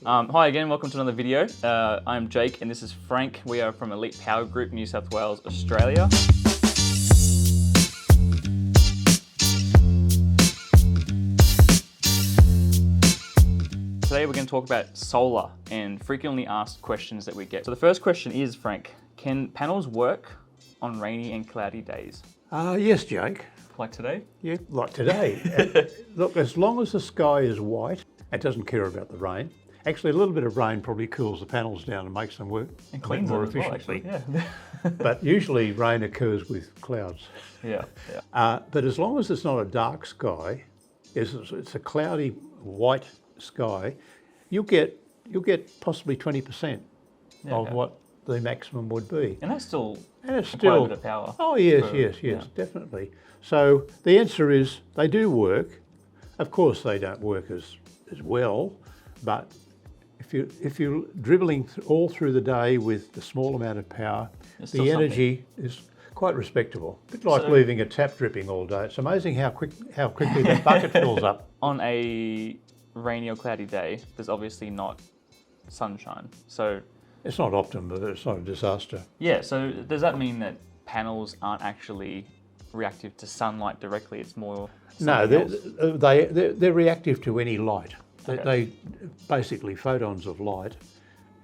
Hi again, welcome to another video. I'm Jake and this is Frank. We are from Elite Power Group, New South Wales, Australia. Today we're going to talk about solar and frequently asked questions that we get. So the first question is, Frank, can panels work on rainy and cloudy days? Yes, Jake. Like today? Yeah, like today. Look, as long as the sky is white, it doesn't care about the rain. Actually, a little bit of rain probably cools the panels down and makes them work And a bit cleans more them as well, efficiently. actually. Yeah. But usually rain occurs with clouds. Yeah. But as long as it's not a dark sky, it's a cloudy white sky, you'll get possibly 20% of what the maximum would be. And that's still And it's quite a still bit of power. Oh yes, for- yes, yeah. definitely. So the answer is they do work. Of course, they don't work as well, but if you're dribbling all through the day with the small amount of power, There's still the energy is quite respectable. A bit like So- leaving a tap dripping all day. It's amazing how quickly that bucket fills up. On a rainy or cloudy day, there's obviously not sunshine. So It's not optimum, but it's not a disaster. yeah, so does that mean that panels aren't actually reactive to sunlight directly? It's more No, something else? they're reactive to any light. Okay. They basically, photons of light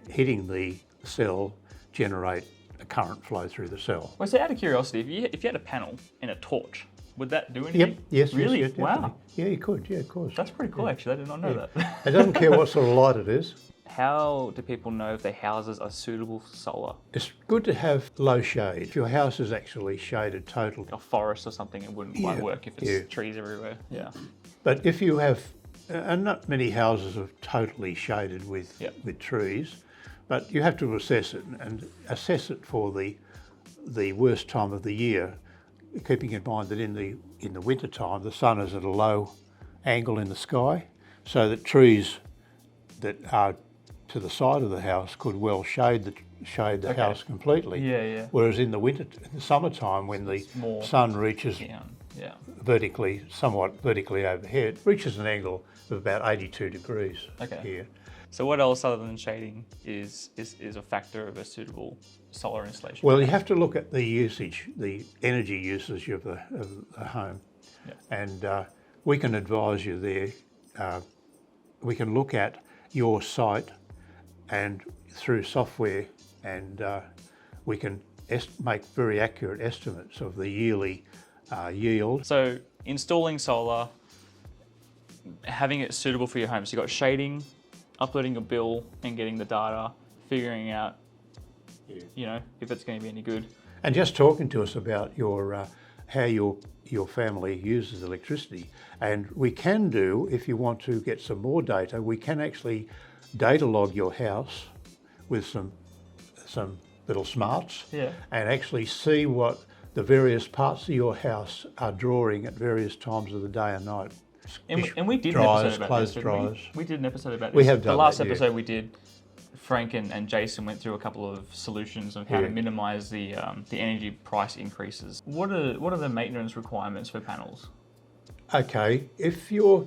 hitting the cell generate a current flow through the cell. Well, so out of curiosity, if you had a panel and a torch, would that do anything? Yep, yes, Really? yes, definitely. Wow. Yeah, you could, yeah, of course. That's pretty cool, actually. I did not know that. It doesn't care what sort of light it is. How do people know if their houses are suitable for solar? It's good to have low shade. If your house is actually shaded totally. A forest or something, it wouldn't quite Yeah, work if it's yeah. trees everywhere. Yeah. But if you have, and not many houses are totally shaded with Yep. with trees, but you have to assess it and assess it for the worst time of the year, keeping in mind that in the winter time the sun is at a low angle in the sky, so that trees that are to the side of the house could well shade the house completely. Yeah, yeah. Whereas in the summertime, when the more sun reaches Down. Yeah. somewhat vertically overhead, reaches an angle of about 82 degrees Okay. here. So what else other than shading is a factor of a suitable solar installation? Well, you have to look at the usage, the energy usage of the home. Yeah. And we can advise you there. We can look at your site and through software, and we can make very accurate estimates of the yearly yield. So installing solar, having it suitable for your home. So you've got shading, uploading a bill and getting the data, figuring out, you know, if it's going to be any good. And just talking to us about your how your family uses electricity. And we can do, if you want to get some more data, we can actually data log your house with some little smarts, Yeah. and actually see what the various parts of your house are drawing at various times of the day and night. And we did Dryers, an episode about clothes this, didn't dryers. we? We did an episode about this. We have The done last that, yeah. episode we did, Frank and Jason went through a couple of solutions of how to Yeah. minimise the energy price increases. What are the maintenance requirements for panels? Okay, if you're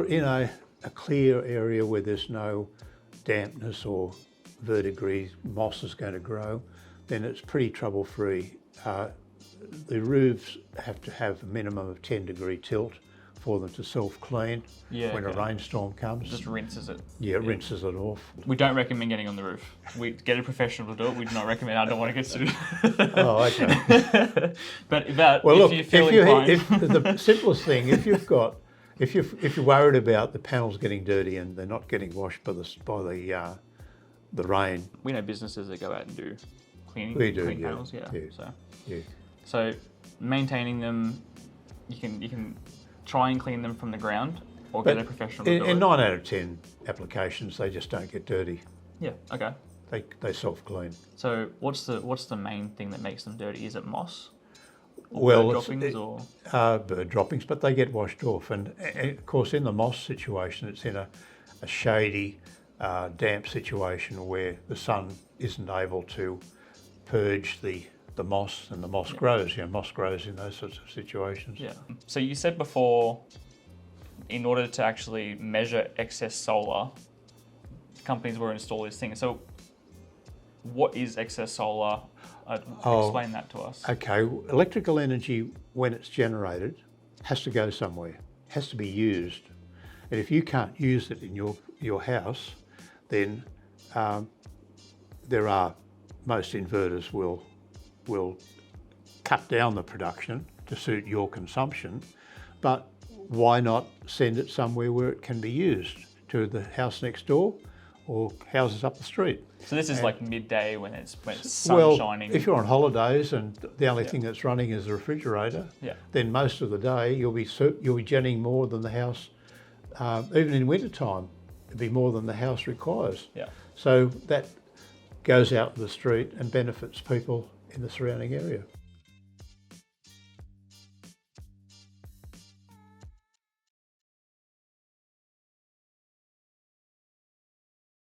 in a clear area where there's no dampness or verdigris, moss is going to grow, then it's pretty trouble-free. The roofs have to have a minimum of 10-degree tilt for them to self-clean Yeah, when okay. a rainstorm comes. Just rinses it. Yeah, it rinses it off. We don't recommend getting on the roof. We get a professional to do it. We do not recommend. I don't want to get sued. Oh, okay. but Well, look, if you feel inclined, if the simplest thing, if you're worried about the panels getting dirty and they're not getting washed by the rain, we know businesses that go out and do cleaning. We do, clean yeah, panels. Yeah. yeah. yeah. So maintaining them, you can try and clean them from the ground, or get a professional to do In it. 9 out of 10 applications, they just don't get dirty. Yeah. Okay. They self-clean. So what's the main thing that makes them dirty? Is it moss? Or Well, bird it's- droppings or Bird droppings, but they get washed off. And of course, in the moss situation, it's in a shady, damp situation where the sun isn't able to purge the moss, and the moss grows. Moss grows in those sorts of situations. yeah. So you said before, in order to actually measure excess solar, companies will install these things. So what is excess solar? Oh. Explain that to us. Okay, electrical energy, when it's generated, has to go somewhere, has to be used. And if you can't use it in your house, then most inverters will cut down the production to suit your consumption, but why not send it somewhere where it can be used, to the house next door or houses up the street? So this is like midday when it's sun shining. If you're on holidays and the only thing that's running is the refrigerator, then most of the day you'll be generating more than the house. Even in winter time, it'd be more than the house requires. Yeah. So that goes out to the street and benefits people in the surrounding area.